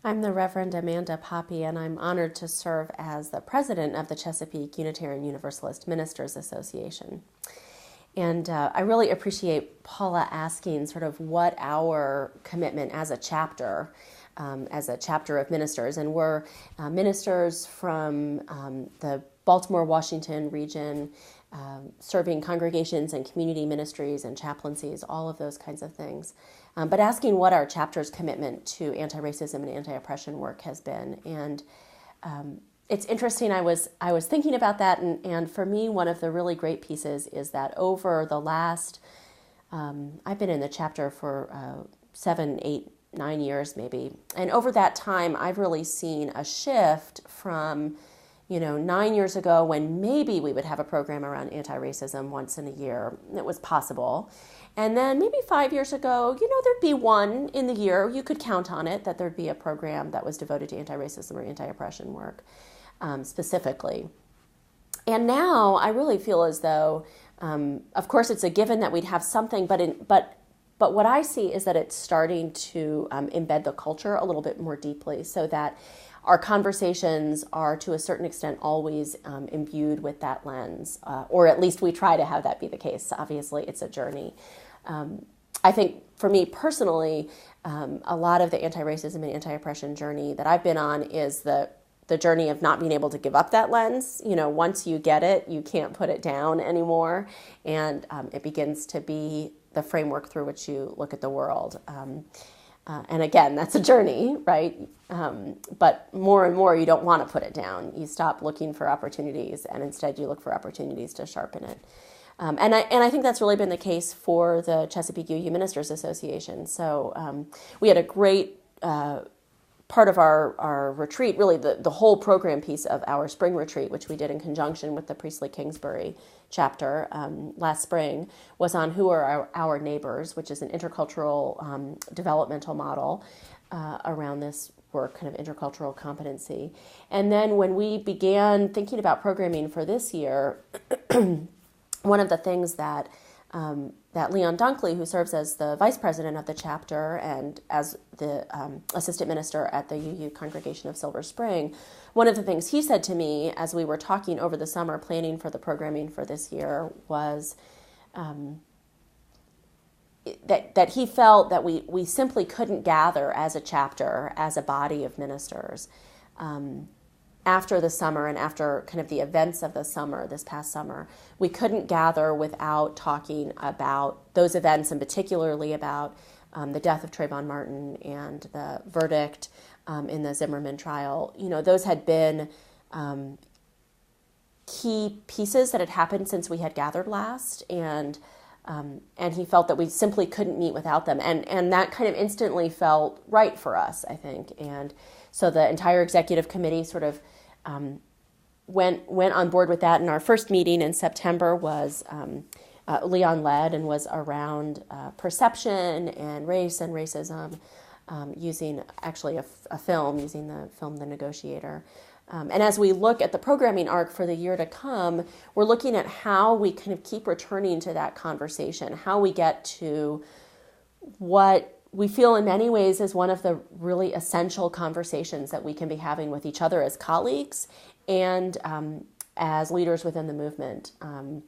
I'm the Reverend Amanda Poppei, and I'm honored to serve as the president of the Chesapeake Unitarian Universalist Ministers Association. And I really appreciate Paula asking sort of what our commitment as a chapter of ministers. And we're ministers from the Baltimore, Washington region, serving congregations and community ministries and chaplaincies, all of those kinds of things. But asking what our chapter's commitment to anti-racism and anti-oppression work has been. And it's interesting, I was thinking about that, and for me, one of the really great pieces is that over the last, I've been in the chapter for 7, 8, 9 years maybe, and over that time, I've really seen a shift from 9 years ago when maybe we would have a program around anti-racism once in a year. It was possible. And then maybe 5 years ago, there'd be one in the year. You could count on it that there'd be a program that was devoted to anti-racism or anti-oppression work specifically. And now I really feel as though, of course, it's a given that we'd have something, but what I see is that it's starting to embed the culture a little bit more deeply so that our conversations are to a certain extent always imbued with that lens, or at least we try to have that be the case. Obviously, it's a journey. I think for me personally, a lot of the anti-racism and anti-oppression journey that I've been on is the journey of not being able to give up that lens. Once you get it, you can't put it down anymore, and it begins to be the framework through which you look at the world. And again, that's a journey, right? But more and more, you don't want to put it down. You stop looking for opportunities, and instead you look for opportunities to sharpen it. And I think that's really been the case for the Chesapeake UU Ministers Association. So we had a great part of our retreat, really the whole program piece of our spring retreat, which we did in conjunction with the Priestley Kingsbury chapter last spring, was on Who Are Our Neighbors, which is an intercultural developmental model around this work, kind of intercultural competency. And then when we began thinking about programming for this year, one of the things that Leon Dunkley, who serves as the vice president of the chapter and as the assistant minister at the UU Congregation of Silver Spring, one of the things he said to me as we were talking over the summer planning for the programming for this year was that he felt that we simply couldn't gather as a chapter, as a body of ministers, after the summer and after kind of the events of the summer, this past summer. We couldn't gather without talking about those events, and particularly about the death of Trayvon Martin and the verdict in the Zimmerman trial. Those had been key pieces that had happened since we had gathered last, and he felt that we simply couldn't meet without them. And that kind of instantly felt right for us, I think. And so the entire executive committee sort of went on board with that. And our first meeting in September was Leon led and was around perception and race and racism, using actually a film, using the film The Negotiator. And as we look at the programming arc for the year to come, we're looking at how we kind of keep returning to that conversation, how we get to what we feel in many ways is one of the really essential conversations that we can be having with each other as colleagues and as leaders within the movement. And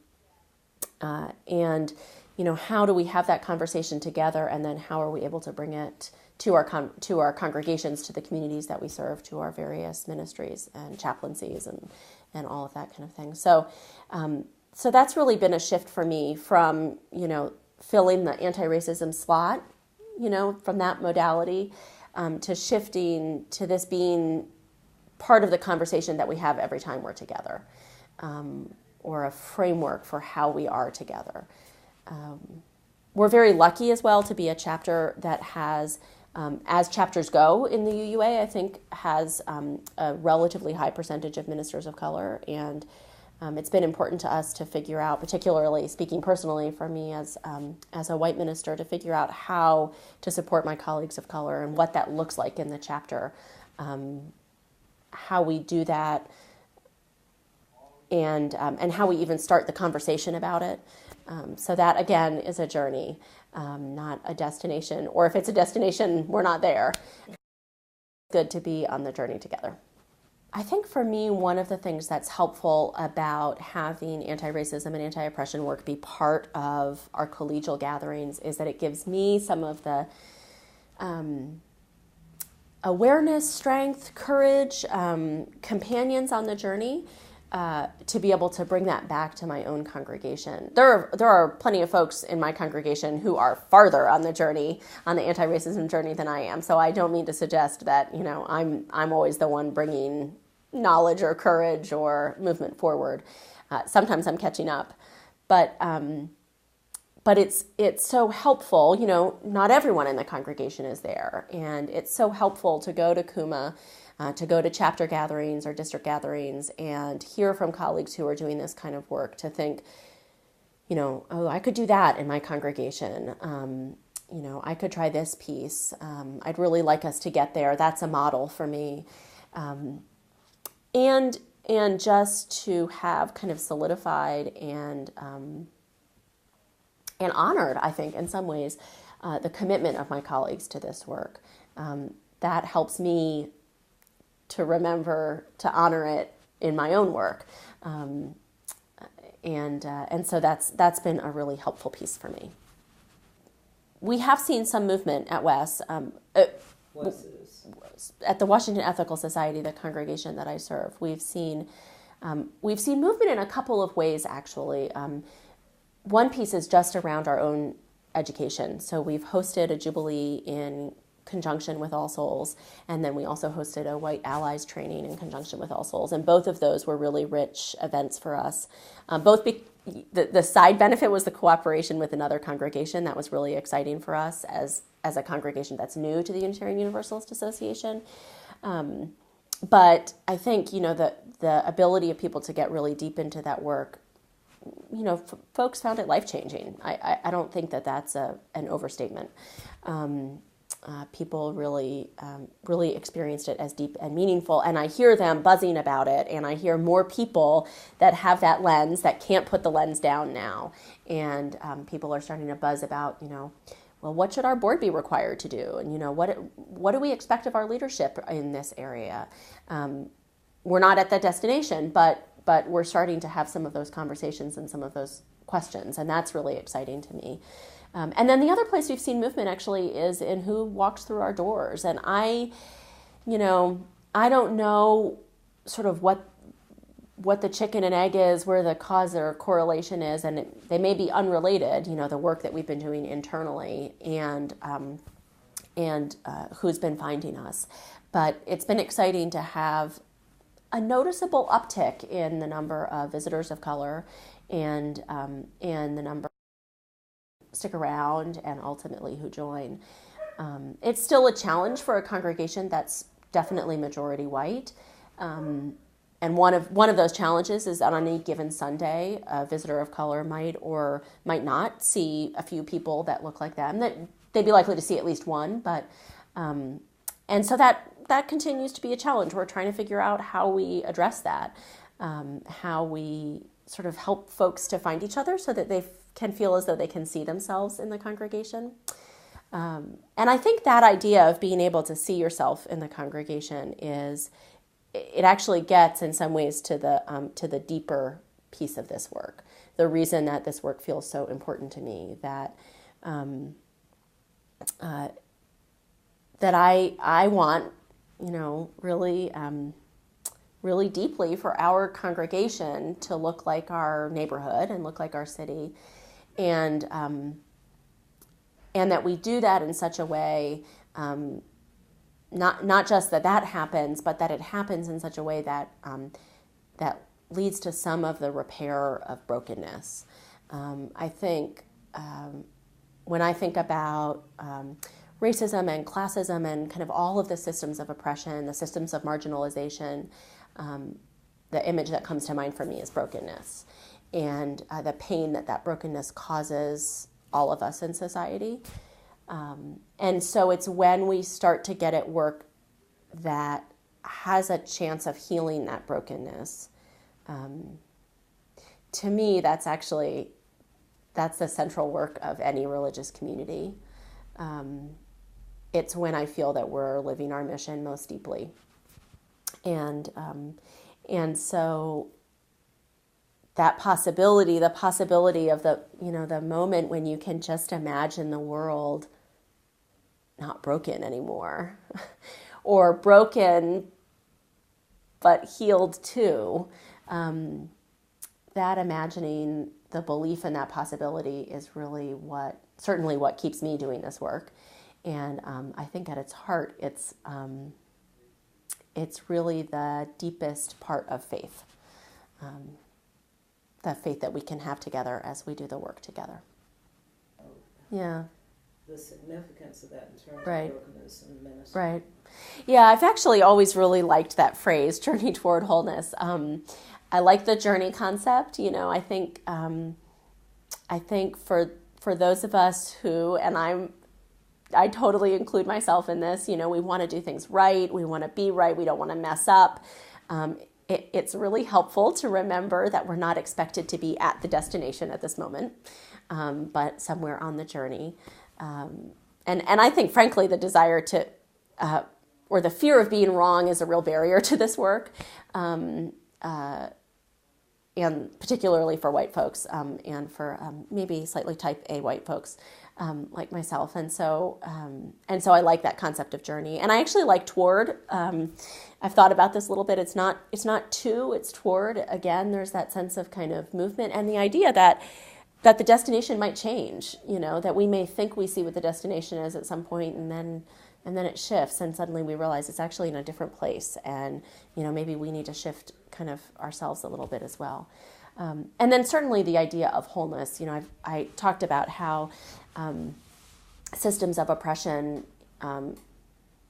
how do we have that conversation together, and then how are we able to bring it to our congregations, to the communities that we serve, to our various ministries and chaplaincies and all of that kind of thing. So that's really been a shift for me from filling the anti-racism slot, from that modality, to shifting to this being part of the conversation that we have every time we're together, or a framework for how we are together. We're very lucky as well to be a chapter that has, as chapters go in the UUA, I think has a relatively high percentage of ministers of color, and it's been important to us to figure out, particularly speaking personally for me as a white minister, to figure out how to support my colleagues of color and what that looks like in the chapter, how we do that, and how we even start the conversation about it. So that, again, is a journey, not a destination. Or if it's a destination, we're not there. good to be on the journey together. I think for me, one of the things that's helpful about having anti-racism and anti-oppression work be part of our collegial gatherings is that it gives me some of the awareness, strength, courage, companions on the journey to be able to bring that back to my own congregation. There are plenty of folks in my congregation who are farther on the journey, on the anti-racism journey than I am. So I don't mean to suggest that, I'm always the one bringing knowledge or courage or movement forward. Sometimes I'm catching up, but it's so helpful. Not everyone in the congregation is there, and it's so helpful to go to Kuma, to go to chapter gatherings or district gatherings and hear from colleagues who are doing this kind of work, to think, oh, I could do that in my congregation. I could try this piece. I'd really like us to get there. That's a model for me. And just to have kind of solidified and honored, I think, in some ways, the commitment of my colleagues to this work. That helps me to remember to honor it in my own work. And so that's been a really helpful piece for me. We have seen some movement at WES. At the Washington Ethical Society, the congregation that I serve, we've seen movement in a couple of ways, actually. One piece is just around our own education. So we've hosted a Jubilee in conjunction with All Souls, and then we also hosted a White Allies training in conjunction with All Souls, and both of those were really rich events for us. The side benefit was the cooperation with another congregation. That was really exciting for us as a congregation that's new to the Unitarian Universalist Association. But I think, the ability of people to get really deep into that work, folks found it life-changing. I don't think that that's an overstatement. People really experienced it as deep and meaningful, and I hear them buzzing about it, and I hear more people that have that lens, that can't put the lens down now, and people are starting to buzz about, well, what should our board be required to do, and what do we expect of our leadership in this area? We're not at the destination, but we're starting to have some of those conversations and some of those questions, and that's really exciting to me. And then the other place we've seen movement actually is in who walks through our doors. And I don't know sort of what the chicken and egg is, where the cause or correlation is, and they may be unrelated, the work that we've been doing internally and who's been finding us. But it's been exciting to have a noticeable uptick in the number of visitors of color and the number stick around and ultimately who join. It's still a challenge for a congregation that's definitely majority white. And one of those challenges is that on any given Sunday, a visitor of color might or might not see a few people that look like them. That they'd be likely to see at least one, but and so that continues to be a challenge. We're trying to figure out how we address that, how we sort of help folks to find each other so that they can feel as though they can see themselves in the congregation. And I think that idea of being able to see yourself in the congregation it actually gets in some ways to the deeper piece of this work. The reason that this work feels so important to me, that I want, really deeply for our congregation to look like our neighborhood and look like our city, and that we do that in such a way, not just that happens, but that it happens in such a way that that leads to some of the repair of brokenness. I think when I think about racism and classism and kind of all of the systems of oppression, the systems of marginalization, the image that comes to mind for me is brokenness, and the pain that brokenness causes all of us in society. And so it's when we start to get at work that has a chance of healing that brokenness. To me, that's the central work of any religious community. it's when I feel that we're living our mission most deeply. And so that possibility, the possibility of the moment when you can just imagine the world not broken anymore, or broken but healed too, that imagining, the belief in that possibility is really certainly what keeps me doing this work. And I think at its heart, it's really the deepest part of faith, the faith that we can have together as we do the work together. Yeah. The significance of that in terms Right. of brokenness and ministry. Right. Yeah, I've actually always really liked that phrase, journey toward wholeness. I like the journey concept. I think for those of us who, and I totally include myself in this, we want to do things right. We want to be right. We don't want to mess up. It's really helpful to remember that we're not expected to be at the destination at this moment, but somewhere on the journey. And I think, frankly, the desire to, or the fear of being wrong is a real barrier to this work, and particularly for white folks, and for maybe slightly type A white folks like myself. And so I like that concept of journey. And I actually like toward. I've thought about this a little bit. It's not to, it's toward. Again, there's that sense of kind of movement and the idea that the destination might change, that we may think we see what the destination is at some point, and then it shifts, and suddenly we realize it's actually in a different place, and maybe we need to shift kind of ourselves a little bit as well. And then certainly the idea of wholeness. I talked about how systems of oppression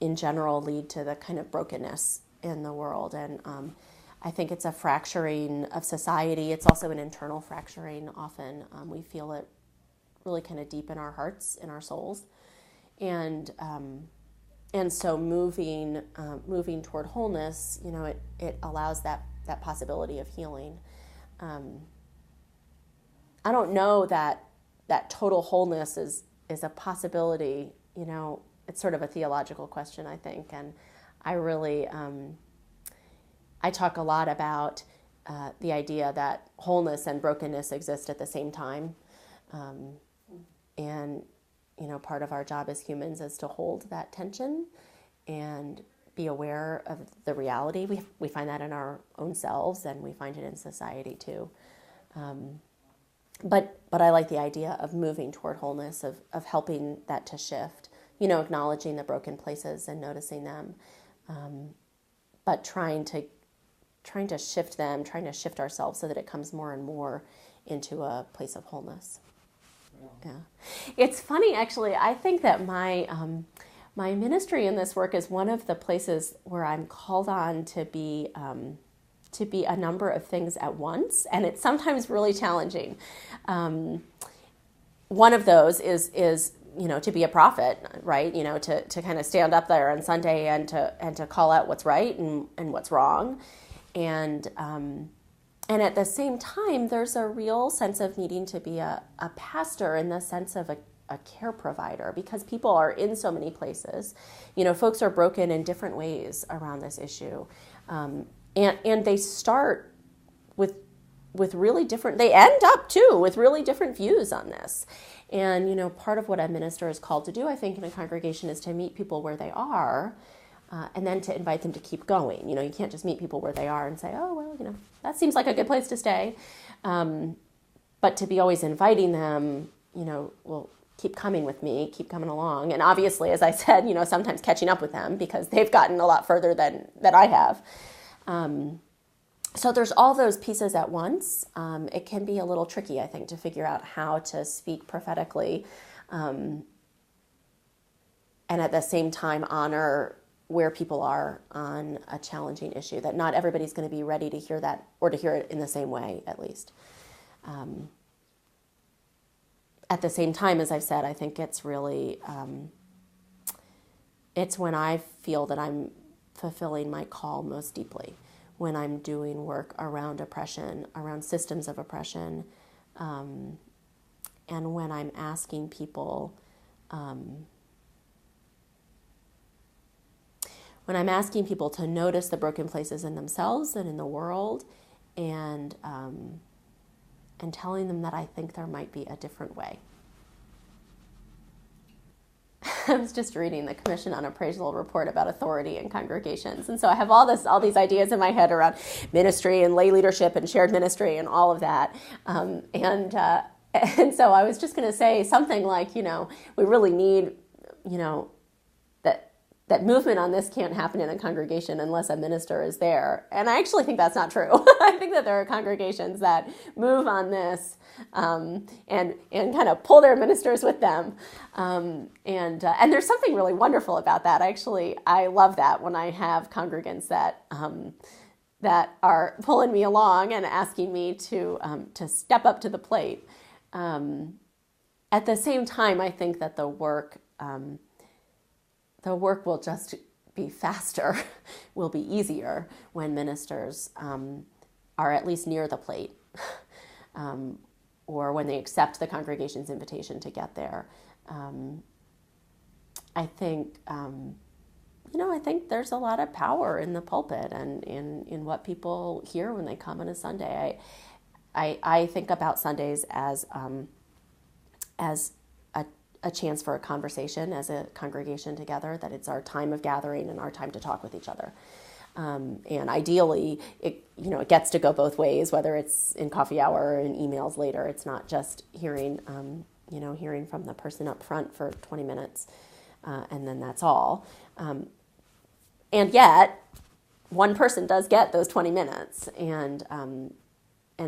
in general lead to the kind of brokenness in the world, and I think it's a fracturing of society. It's also an internal fracturing often. We feel it really kind of deep in our hearts, in our souls. And so moving toward wholeness, it allows that possibility of healing. I don't know that total wholeness is a possibility. It's sort of a theological question, I think. And I really... I talk a lot about the idea that wholeness and brokenness exist at the same time. And, part of our job as humans is to hold that tension and be aware of the reality. We find that in our own selves, and we find it in society too. But I like the idea of moving toward wholeness, of helping that to shift, acknowledging the broken places and noticing them, but trying to shift them, trying to shift ourselves so that it comes more and more into a place of wholeness. Yeah. It's funny, actually. I think that my ministry in this work is one of the places where I'm called on to be a number of things at once, and it's sometimes really challenging. One of those is to be a prophet, right? To kind of stand up there on Sunday and to call out what's right and what's wrong. And at the same time, there's a real sense of needing to be a pastor in the sense of a care provider, because people are in so many places. Folks are broken in different ways around this issue. And they start with really different, they end up too with really different views on this. And, part of what a minister is called to do, I think, in a congregation is to meet people where they are, and then to invite them to keep going. You can't just meet people where they are and say, oh, well, that seems like a good place to stay. But to be always inviting them, well, keep coming with me, keep coming along. And obviously, as I said, sometimes catching up with them because they've gotten a lot further than I have. So there's all those pieces at once. It can be a little tricky, I think, to figure out how to speak prophetically and at the same time honor where people are on a challenging issue, that not everybody's going to be ready to hear that or to hear it in the same way, at least. At the same time, as I've said, I think it's really, it's when I feel that I'm fulfilling my call most deeply, when I'm doing work around oppression, around systems of oppression, and when I'm asking people when I'm asking people to notice the broken places in themselves and in the world, and telling them that I think there might be a different way. I was just reading the Commission on Appraisal report about authority in congregations, and so I have all these ideas in my head around ministry and lay leadership and shared ministry and all of that, and so I was just going to say something like, we really need, that movement on this can't happen in a congregation unless a minister is there. And I actually think that's not true. I think that there are congregations that move on this and kind of pull their ministers with them. And there's something really wonderful about that. Actually, I love that when I have congregants that are pulling me along and asking me to step up to the plate. At the same time, I think that the work will just be faster, will be easier when ministers are at least near the plate, or when they accept the congregation's invitation to get there. I think, I think there's a lot of power in the pulpit and in what people hear when they come on a Sunday. I think about Sundays as a chance for a conversation as a congregation together, that it's our time of gathering and our time to talk with each other. And ideally, it gets to go both ways, whether it's in coffee hour or in emails later. It's not just hearing from the person up front for 20 minutes, and then that's all. And yet, one person does get those 20 minutes. And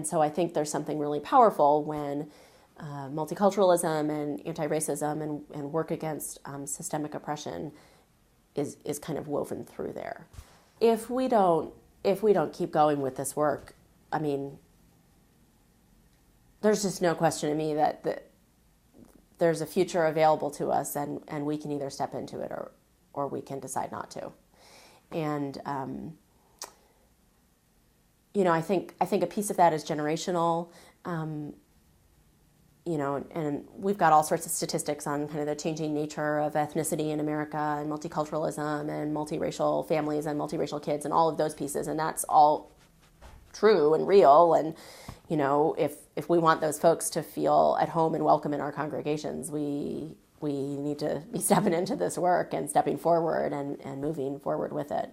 so I think there's something really powerful when multiculturalism and anti-racism and work against systemic oppression is kind of woven through there. If we don't keep going with this work, I mean, there's just no question to me that there's a future available to us, and we can either step into it or we can decide not to. And I think a piece of that is generational. And we've got all sorts of statistics on kind of the changing nature of ethnicity in America and multiculturalism and multiracial families and multiracial kids and all of those pieces. And that's all true and real. And, if we want those folks to feel at home and welcome in our congregations, we need to be stepping into this work and stepping forward and moving forward with it.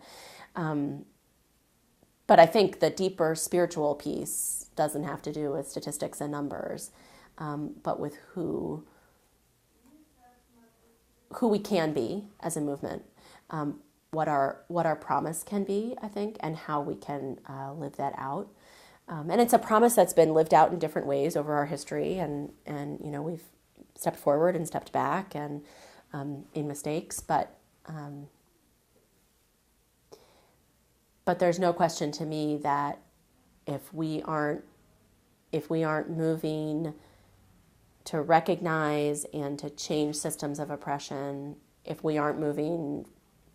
But I think the deeper spiritual piece doesn't have to do with statistics and numbers. But with who we can be as a movement, what our promise can be, I think, and how we can live that out. And it's a promise that's been lived out in different ways over our history, and we've stepped forward and stepped back and in mistakes, but there's no question to me that if we aren't moving to recognize and to change systems of oppression, if we aren't moving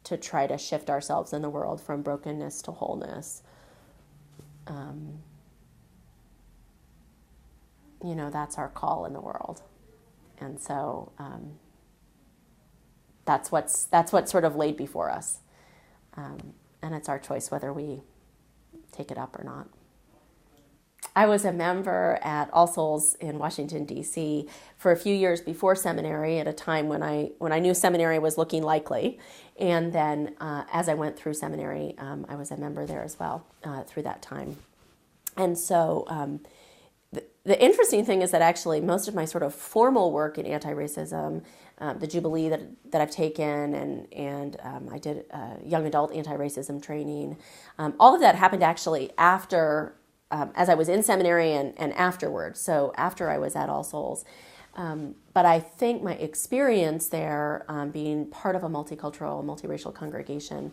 to try to shift ourselves in the world from brokenness to wholeness, that's our call in the world. And so that's what's sort of laid before us. And it's our choice whether we take it up or not. I was a member at All Souls in Washington, D.C. for a few years before seminary, at a time when I knew seminary was looking likely. And then as I went through seminary, I was a member there as well through that time. And so the interesting thing is that actually most of my sort of formal work in anti-racism, the Jubilee that I've taken, and I did young adult anti-racism training, all of that happened actually after as I was in seminary and afterwards, so after I was at All Souls. But I think my experience there, being part of a multicultural, multiracial congregation,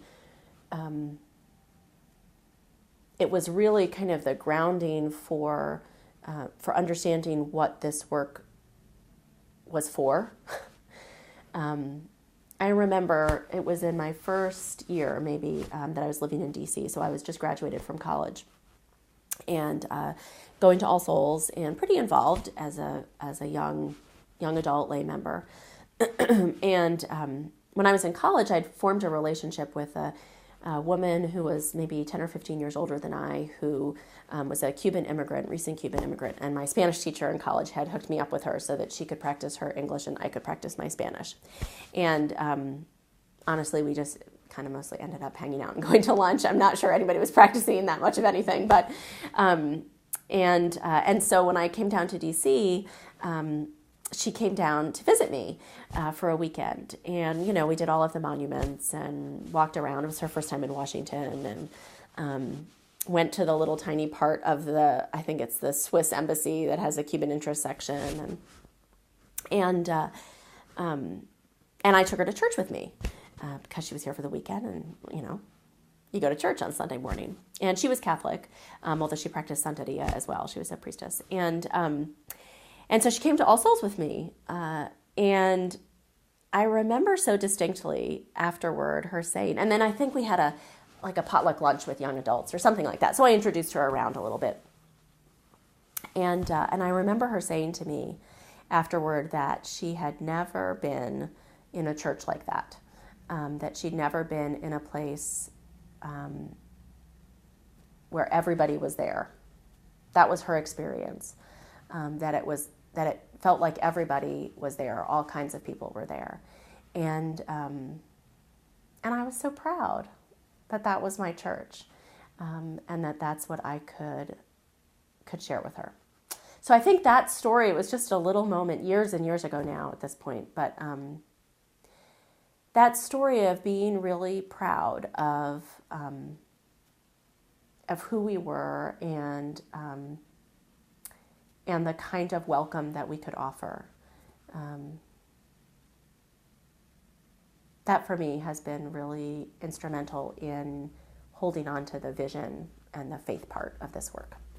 it was really kind of the grounding for understanding what this work was for. I remember it was in my first year, maybe, that I was living in D.C., so I was just graduated from college. And going to All Souls and pretty involved as a young adult lay member. And when I was in college, I'd formed a relationship with a woman who was maybe 10 or 15 years older than I, who was a Cuban immigrant, recent Cuban immigrant, and my Spanish teacher in college had hooked me up with her so that she could practice her English and I could practice my Spanish. And honestly, we just kind of mostly ended up hanging out and going to lunch. I'm not sure anybody was practicing that much of anything, but and so when I came down to DC, she came down to visit me for a weekend, and we did all of the monuments and walked around. It was her first time in Washington, and went to the little tiny part of I think it's the Swiss embassy that has a Cuban interest section, and I took her to church with me. Because she was here for the weekend, and you go to church on Sunday morning. And she was Catholic, although she practiced Santeria as well. She was a priestess, and so she came to All Souls with me. And I remember so distinctly afterward her saying, and then I think we had a potluck lunch with young adults or something like that. So I introduced her around a little bit, and I remember her saying to me afterward that she had never been in a church like that. That she'd never been in a place where everybody was there. That was her experience. That it felt like everybody was there. All kinds of people were there, and I was so proud that was my church, and that's what I could share with her. So I think that story was just a little moment years and years ago now at this point, but. That story of being really proud of who we were and the kind of welcome that we could offer. That for me has been really instrumental in holding on to the vision and the faith part of this work.